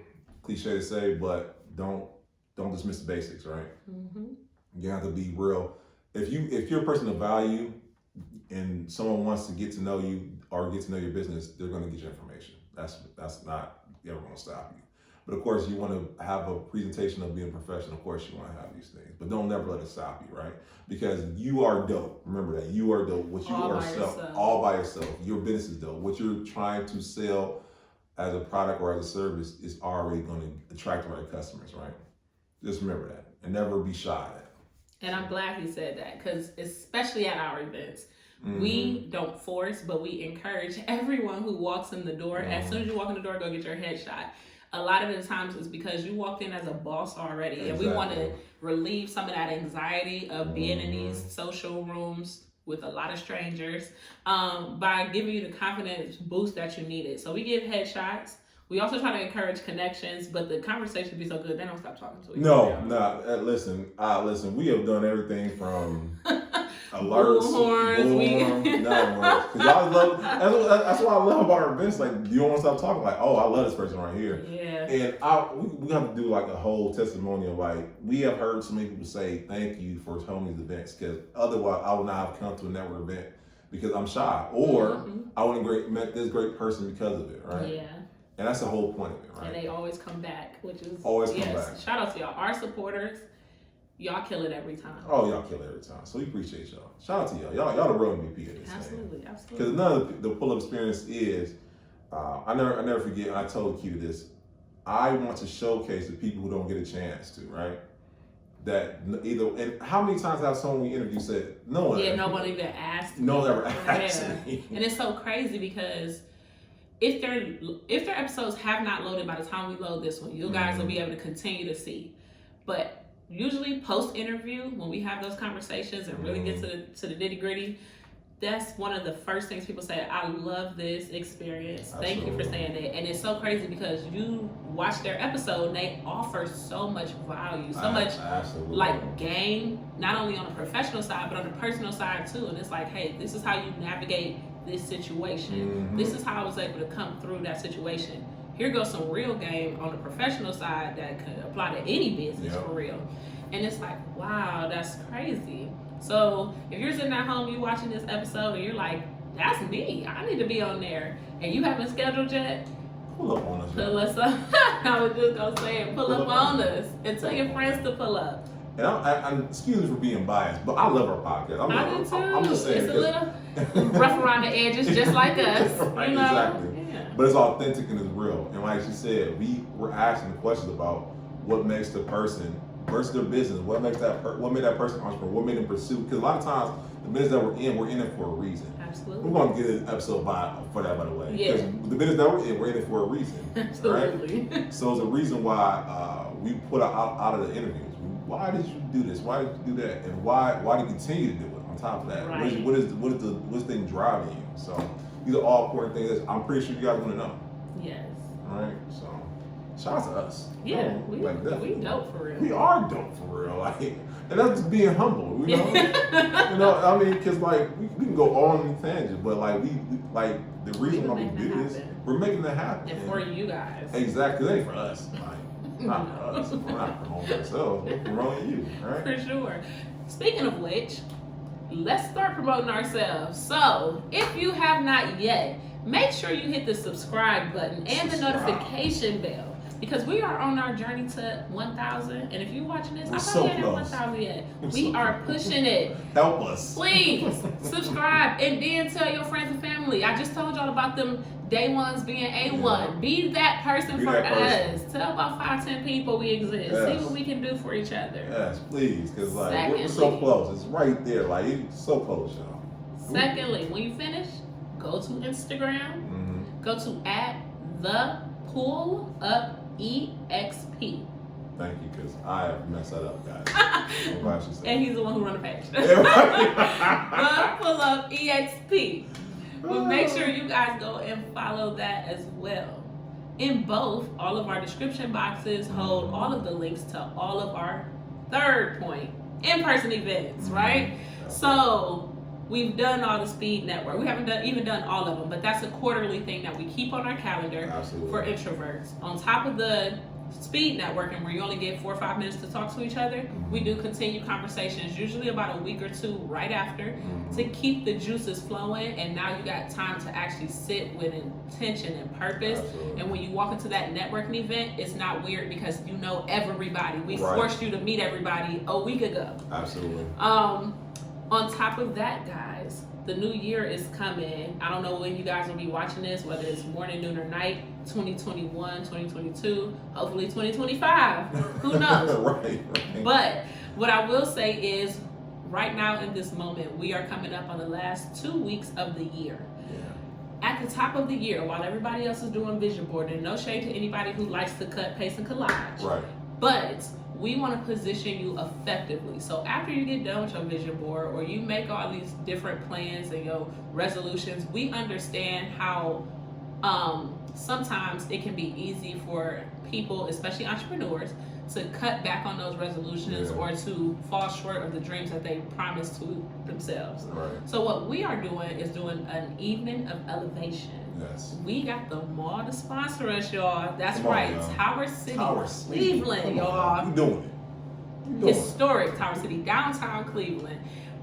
cliche to say, but don't dismiss the basics, right? Mm-hmm. You have to be real. If you're a person of value and someone wants to get to know you or get to know your business, they're going to get your information. That's not ever going to stop you. But of course, you want to have a presentation of being professional. Of course, you want to have these things, but don't never let it stop you, right? Because you are dope. Remember that you are dope. What you are all by yourself. Your business is dope. What you're trying to sell as a product or as a service is already going to attract the right customers, right? Just remember that and never be shy. And I'm glad he said that, because especially at our events, we don't force, but we encourage everyone who walks in the door. As soon as you walk in the door, go get your headshot. A lot of the times it's because you walked in as a boss already, and we want to relieve some of that anxiety of being in these social rooms with a lot of strangers by giving you the confidence boost that you needed. So we give headshots. We also try to encourage connections, but the conversation be so good, they don't stop talking to each other. Listen, we have done everything from alerts, bullhorns, that's what I love about our events. Like, you don't want to stop talking. Like, oh, I love this person right here. Yeah. And we have to do like a whole testimonial. Like, we have heard so many people say thank you for hosting these events, because otherwise I would not have come to a network event because I'm shy, or I wouldn't have met this great person because of it, right? Yeah. And that's the whole point of it, right? And they always come back, which is always come back. Shout out to y'all, our supporters. Y'all kill it every time. Oh, y'all kill it every time. So we appreciate y'all. Shout out to y'all. Y'all the real MVP of this Absolutely. Because none of the pull-up experience is, I never forget, I told Keita this, I want to showcase the people who don't get a chance to, right? That either, and how many times have someone we interview said, no one even asked me. No one ever asked me. And it's so crazy because if their episodes have not loaded by the time we load this one, you guys will be able to continue to see. But usually post-interview, when we have those conversations and really get to the nitty-gritty, that's one of the first things people say. I love this experience. Thank you for saying that. And it's so crazy because you watch their episode and they offer so much value, so much like game, not only on the professional side, but on the personal side too. And it's like, hey, this is how you navigate this situation. This is how I was able to come through that situation. Here goes some real game on the professional side that could apply to any business for real. And it's like, wow, that's crazy. So if you're sitting at home, you watching this episode, and you're like, that's me, I need to be on there, and you haven't scheduled yet, pull up on us. Pull us up. I was just gonna say it. Pull up on us, and tell your friends to pull up. And I'm excuse me for being biased, but I love our podcast. I do too. I'm just saying, it's a little rough around the edges, just like us. Right, you know? Exactly. Yeah. But it's authentic and it's real. And like she said, we're asking questions about what makes the person versus their business. What makes what made that person entrepreneur? What made them pursue? Because a lot of times the business that we're in it for a reason. Absolutely. We're going to get an episode for that, by the way. Yeah. Because the business that we're in it for a reason. Absolutely. Right? So it's a reason why we put out of the interviews. Why did you do this? Why did you do that? And why do you continue to do it on top of that? Right. What's thing driving you? So these are all important things that I'm pretty sure you guys want to know. Yes. All right. So shout out to us. Yeah, we dope for real. We are dope for real. Like, and that's just being humble. You know, I mean, because like we can go on in tangent, but like we like the reason why we do this, we're making it happen. And for you guys. Exactly. It ain't for us. Like, not for us. We're not promoting ourselves. We're promoting you, right? For sure. Speaking of which, let's start promoting ourselves. So, if you have not yet, make sure you hit the subscribe button and the notification bell because we are on our journey to 1,000. And if you're watching this, We're I so thought we ain't at close. 1,000 yet. We're We so are close. pushing it. Help us. Please subscribe and then tell your friends and family. I just told y'all about them day ones being A1. Yeah. Be that person Be for that us. person. Tell about 5-10 people we exist. Yes. See what we can do for each other. Yes, please, because like we're so Secondly. close. It's right there, like it's so close, y'all. Secondly, when you finish, go to Instagram. Mm-hmm. Go to @ThePullUpEXP. Thank you, because I have messed that up, guys. I'm glad she said And he's the one who run the page. that. ThePullUpEXP. But make sure you guys go and follow that as well. In both, all of our description boxes hold all of the links to all of our third point, in-person events, right? So we've done all the speed network. We haven't even done all of them, but that's a quarterly thing that we keep on our calendar. Absolutely. For introverts. On top of the speed networking, where you only get 4 or 5 minutes to talk to each other, we do continue conversations, usually about a week or two right after, to keep the juices flowing. And now you got time to actually sit with intention and purpose. Absolutely. And when you walk into that networking event, it's not weird because you know everybody. We Right. forced you to meet everybody a week ago. Absolutely. On top of that, guys, the new year is coming. I don't know when you guys will be watching this, whether it's morning, noon, or night, 2021, 2022, hopefully 2025. Who knows? Right. But what I will say is, right now in this moment, we are coming up on the last 2 weeks of the year. Yeah. At the top of the year, while everybody else is doing vision boarding, no shade to anybody who likes to cut, paste, and collage. Right. But we want to position you effectively. So after you get done with your vision board, or you make all these different plans and your resolutions, we understand how sometimes it can be easy for people, especially entrepreneurs, to cut back on those resolutions, or to fall short of the dreams that they promised to themselves. Right. So what we are doing is doing an evening of elevation. Yes. We got the mall to sponsor us, y'all. That's Come on, right. y'all. Tower City, Tower City. Cleveland, Come on, y'all. You doing it. You doing Historic Tower City, downtown Cleveland,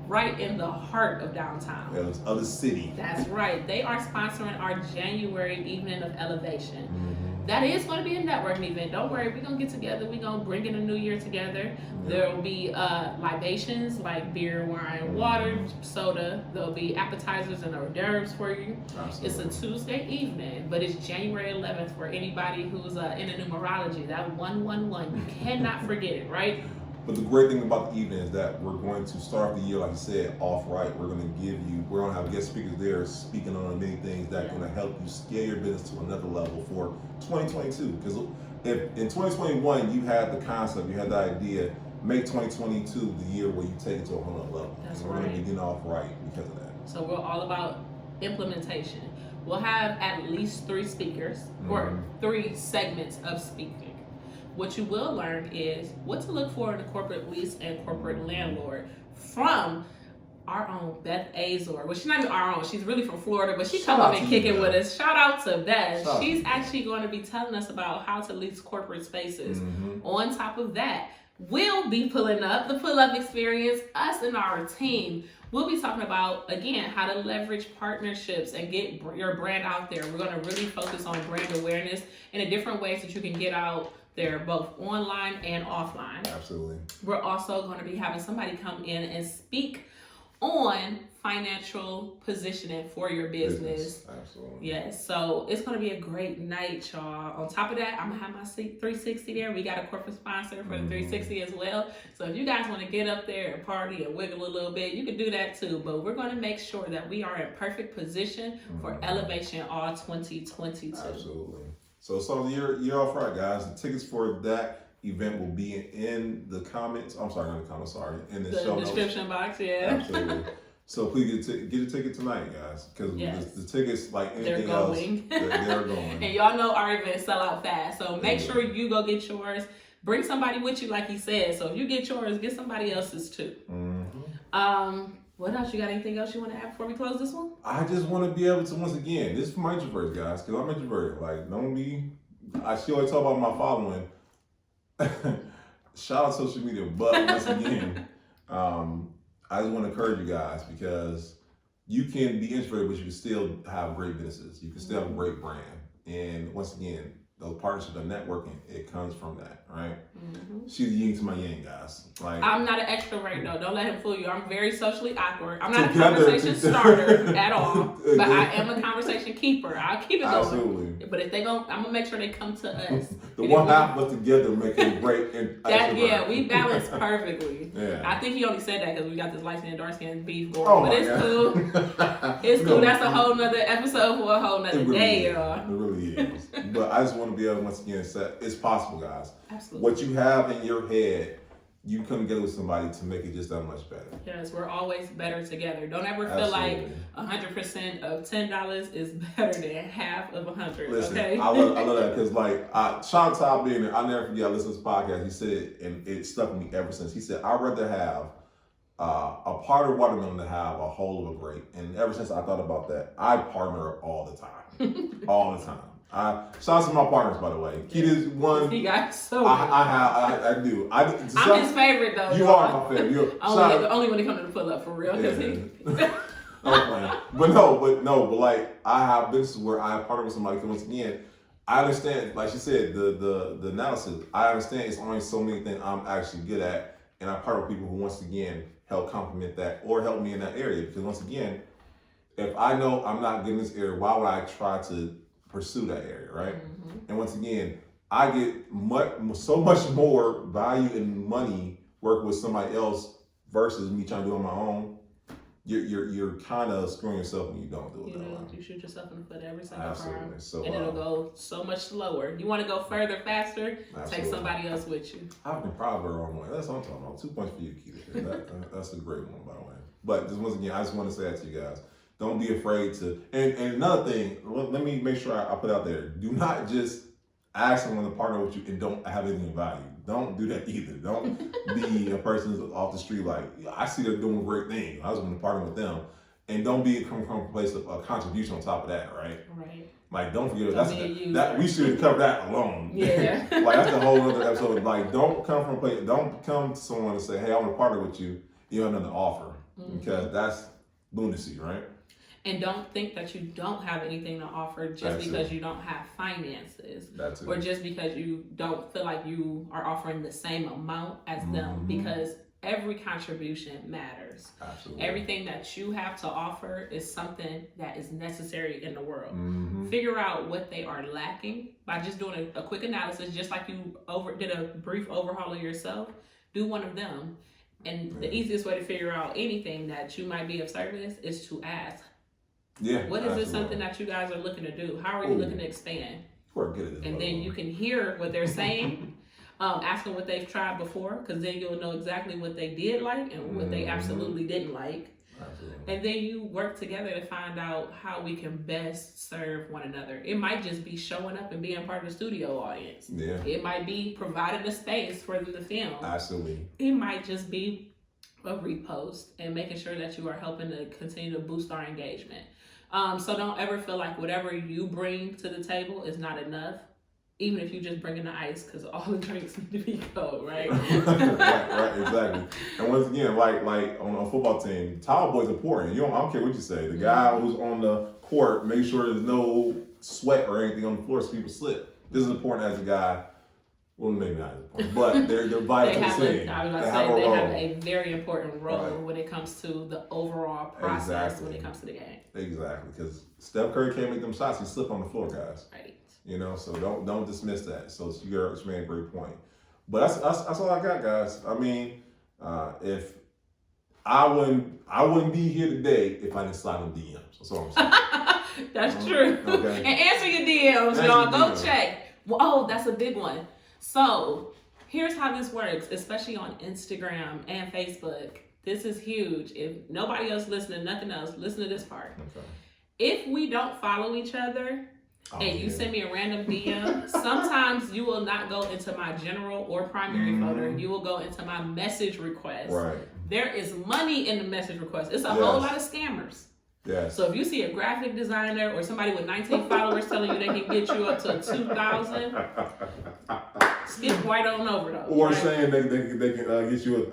right in the heart of downtown. it. It's other city. That's right. They are sponsoring our January evening of elevation. Mm-hmm. That is going to be a networking event. Don't worry, we're going to get together. We're going to bring in a new year together. There will be libations like beer, wine, water, soda. There'll be appetizers and hors d'oeuvres for you. Absolutely. It's a Tuesday evening, but it's January 11th for anybody who's into numerology. That 111, you cannot forget it, right? But the great thing about the evening is that we're going to start the year, like you said, off right. We're going to have guest speakers there speaking on many things that are going to help you scale your business to another level for 2022. Because if in 2021 you had the concept, you had the idea, make 2022 the year where you take it to a whole other level. That's and we're going right. to begin off right because of that. So we're all about implementation. We'll have at least 3 speakers or 3 segments of speaking. What you will learn is what to look for in a corporate lease and corporate landlord from our own Beth Azor. Well, she's not even our own. She's really from Florida, but she come up and kick it with us. Shout out to Beth. She's actually going to be telling us about how to lease corporate spaces. On top of that, we'll be pulling up the pull-up experience. Us and our team. We'll be talking about, again, how to leverage partnerships and get your brand out there. We're going to really focus on brand awareness and the different ways that you can get out there, both online and offline. Absolutely. We're also going to be having somebody come in and speak on financial positioning for your business. Absolutely. Yes, so it's going to be a great night, y'all. On top of that, I'm going to have my 360 there. We got a corporate sponsor for the 360 as well. So if you guys want to get up there and party and wiggle a little bit, you can do that too. But we're going to make sure that we are in perfect position for elevation all 2022. Absolutely. So you're off right, guys. The tickets for that event will be in the comments. I'm sorry, not the comments. Sorry, in the show notes. Description box. Yeah. Absolutely. So please get a ticket tonight, guys, because the tickets, like anything else, they're going. And y'all know our events sell out fast. So make sure you go get yours. Bring somebody with you, like he said. So if you get yours, get somebody else's too. What else? You got anything else you want to add before we close this one? I just want to be able to, once again, this is for my introverts, guys, because I'm introverted. Like, she always talk about my following. Shout out social media, but once again, I just want to encourage you guys because you can be introverted, but you can still have great businesses. You can still have a great brand. And once again, those partnerships, the networking, it comes from that, right? Mm-hmm. She's the yin to my yang, guys. Like, I'm not an extrovert though. Don't let him fool you. I'm very socially awkward. I'm not a conversation starter at all, but I am a conversation keeper. I'll keep it going. Absolutely. But if they go, I'm gonna make sure they come to us. The one half of us together make a great yeah, we balance perfectly. Yeah. I think he only said that because we got this light skin, dark skin beef going. Oh, but it's cool. It's cool. That's a whole nother episode for a whole nother day, y'all. It really is. But I just want to be able to once again say it's possible, guys. Absolutely. What you have in your head, you come together with somebody to make it just that much better. Yes, we're always better together. Don't ever feel like 100% of $10 is better than half of 100. Listen, okay? I love that because shout out to Al being there. I'll never forget. I listened to this podcast. He said it, and it stuck with me ever since. He said, "I'd rather have a part of watermelon than have a whole of a grape." And ever since I thought about that, I partner all the time, all the time. Shout out to my partners, by the way. Keita's one. He got so. I do. I'm his favorite though. You are my favorite. Only when it comes to the pull up for real. Yeah. But like I have businesses where I partner with somebody. Because once again, I understand. Like she said, the analysis. I understand it's only so many things I'm actually good at, and I partner with people who once again help complement that or help me in that area. Because once again, if I know I'm not good in this area, why would I try to pursue that area, right? Mm-hmm. And once again, I get so much more value and money working with somebody else versus me trying to do it on my own. You're kind of screwing yourself when you don't do it. You shoot yourself in the foot every single Absolutely. time. So, and it'll go so much slower. You want to go further, faster? Absolutely. Take somebody else with you. I've been proud of her on way. That's what I'm talking about. 2 points for you, Keita. That's a great one, by the way. But just once again, I just want to say that to you guys. Don't be afraid to. And another thing, let me make sure I put out there. Do not just ask someone to partner with you and don't have anything of value. Don't do that either. Don't be a person who's off the street like, I see they're doing great things. I just want to partner with them. And don't be come from a place of a contribution on top of that, right? Right. Like, don't forget that we should cover that alone. Yeah. Like, that's the whole other episode. Like, don't come from a place. Don't come to someone and say, "Hey, I want to partner with you." You have nothing to offer because that's lunacy, right? And don't think that you don't have anything to offer just because you don't have finances. Or just because you don't feel like you are offering the same amount as them, because every contribution matters. Absolutely. Everything that you have to offer is something that is necessary in the world. Figure out what they are lacking by just doing a quick analysis, just like you did a brief overhaul of yourself. Do one of them. And the easiest way to figure out anything that you might be of service is to ask. Yeah. What is this something that you guys are looking to do? How are you looking to expand? And then you can hear what they're saying. Ask them what they've tried before, because then you'll know exactly what they did like and what they absolutely didn't like. And then you work together to find out how we can best serve one another. It might just be showing up and being part of the studio audience. Yeah. It might be providing a space for them to film. Absolutely. It might just be a repost and making sure that you are helping to continue to boost our engagement. So don't ever feel like whatever you bring to the table is not enough, even if you just bring in the ice, because all the drinks need to be cold, right? right, exactly. And once again, like on a football team, towel boy is important. I don't care what you say. The guy who's on the court, make sure there's no sweat or anything on the floor so people slip. This is important as a guy. Well, maybe not as important, but they're vital to the team. They have a very important role when it comes to the overall process when it comes to the game. Exactly, because Steph Curry can't make them shots. He slip on the floor, guys. Right. You know, so don't dismiss that. So you made a great point. But that's all I got, guys. I mean, if I wouldn't be here today if I didn't slide in DMs. That's all I'm saying. That's true. Okay. And answer your DMs, y'all. Go check. Well, that's a big one. So here's how this works, especially on Instagram and Facebook. This is huge. If nobody else listening, nothing else, listen to this part. Okay. If we don't follow each other and you send me a random DM, sometimes you will not go into my general or primary folder. You will go into my message request. Right. There is money in the message request. It's a whole lot of scammers. Yes. So if you see a graphic designer or somebody with 19 followers telling you they can get you up to 2,000, skip right on over those. Or saying they can get you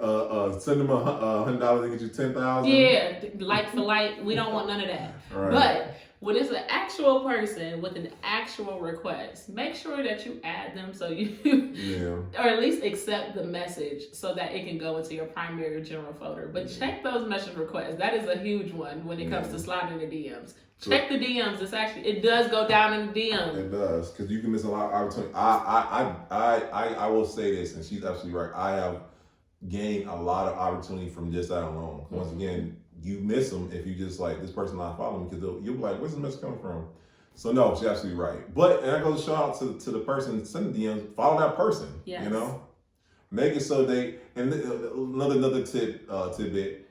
send them $100 and get you 10,000. Yeah, like for like, we don't want none of that. Right. But when it's an actual person with an actual request, make sure that you add them so you, or at least accept the message so that it can go into your primary or general folder. But check those message requests. That is a huge one when it comes to sliding the DMs. Check the DMs. It does go down in the DMs. It does, because you can miss a lot of opportunity. I will say this, and she's absolutely right. I have gained a lot of opportunity from just that alone. Once again, you miss them if you just like, this person not following me, because you'll be like, where's this message coming from? So no, she's absolutely right. But, and I go to shout out to the person sending DMs, follow that person, yes. You know? Make it so they, and another tidbit,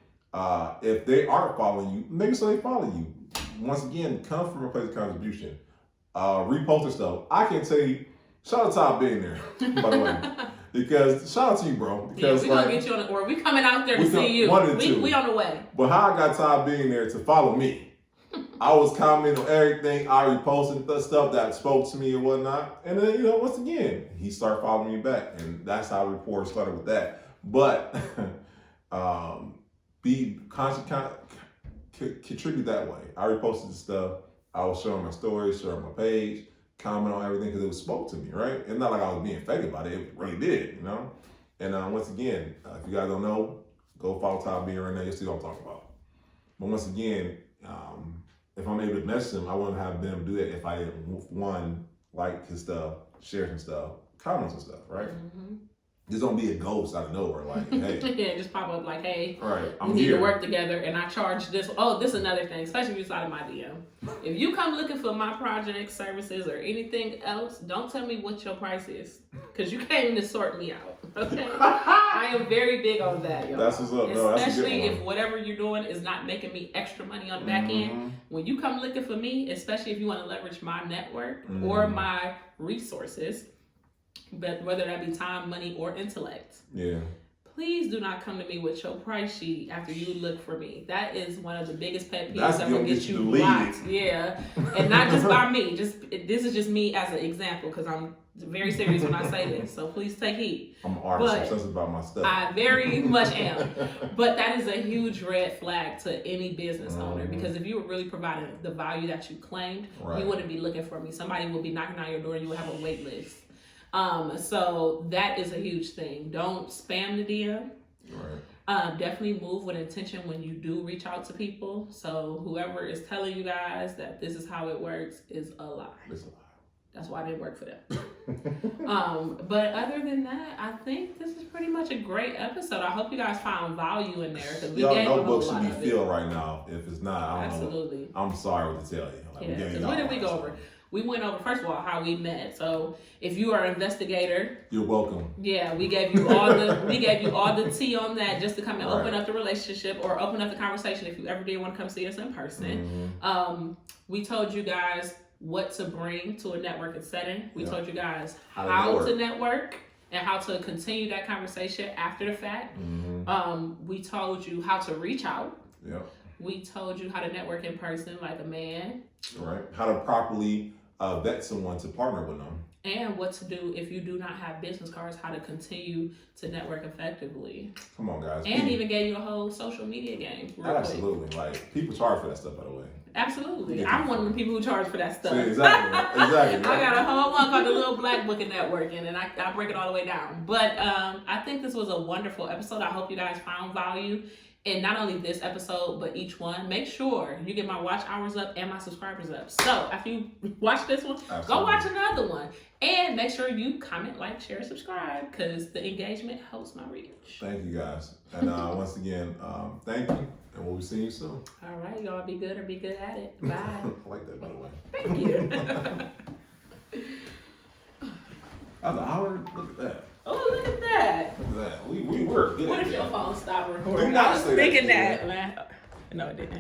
if they aren't following you, make it so they follow you. Once again, come from a place of contribution. Repost your stuff. I can tell you, shout out to Todd being there, by the way. Because shout out to you, bro. Because we gonna get you on the, or we coming out there to see you. We on the way. But how I got Todd being there to follow me, I was commenting on everything. I reposted the stuff that spoke to me and whatnot. And then, once again, he started following me back, and that's how rapport started with that. But be conscious, contribute that way. I reposted the stuff. I was showing my stories, showing my page, comment on everything because it was spoke to me, right? It's not like I was being fake about it. It really did, And once again, if you guys don't know, go follow Todd B right now. You'll see what I'm talking about. But once again, if I'm able to message him, I wouldn't have been able to do that if I didn't, like his stuff, share his stuff, comments and stuff, right? Mm-hmm. Just don't be a ghost out of nowhere, like, hey. Yeah, just pop up like, hey, right, we need to work together, and I charge this. Oh, this is another thing, especially if you slide in my DM. If you come looking for my projects, services, or anything else, don't tell me what your price is, because you came to sort me out, okay? I am very big on that, y'all. That's what's up. No, that's a good especially one. if whatever you're doing is not making me extra money on the back end. When you come looking for me, especially if you want to leverage my network or my resources, but whether that be time, money, or intellect. Yeah. Please do not come to me with your price sheet after you look for me. That is one of the biggest pet peeves that will get you blocked. Yeah. And not just by me. This is just me as an example, because I'm very serious when I say this. So please take heed. I'm an artist, I'm obsessed about my stuff. I very much am. But that is a huge red flag to any business owner, because if you were really providing the value that you claimed, you wouldn't be looking for me. Somebody will be knocking on your door and you will have a wait list. So that is a huge thing. Don't spam the DM. Right. Definitely move with intention when you do reach out to people. So whoever is telling you guys that this is how it works is a lie. It's a lie. That's why it didn't work for them. But other than that, I think this is pretty much a great episode. I hope you guys found value in there. Y'all notebook should be filled right now. If it's not, I don't Absolutely. know. I'm sorry what to tell you. Because what did we go over? We went over, first of all, how we met. So if you are an investigator, you're welcome. Yeah, we gave you all the tea on that, just to come and open up the relationship or open up the conversation if you ever did want to come see us in person. We told you guys what to bring to a networking setting. We told you guys how to network and how to continue that conversation after the fact. We told you how to reach out. We told you how to network in person like a man. Right. How to properly vet someone to partner with them. And what to do if you do not have business cards, how to continue to network effectively. Come on, guys. And even gave you a whole social media game. Absolutely. Quick. Like, people charge for that stuff, by the way. Absolutely. I'm one of the people who charge for that stuff. See, exactly. Right? I got a whole one called the Little Black Book of Networking, and I break it all the way down. But I think this was a wonderful episode. I hope you guys found value. And not only this episode, but each one. Make sure you get my watch hours up and my subscribers up. So after you watch this one, go watch another one. And make sure you comment, like, share, subscribe, because the engagement helps my reach. Thank you, guys. And once again, thank you. And we'll be seeing you soon. All right, y'all be good or be good at it. Bye. I like that, by the way. Thank you. That's an hour. Look at that. Oh, look at that. Look at that. We were good. What if your phone stopped recording? Do not I was say thinking that. Man. No, it didn't.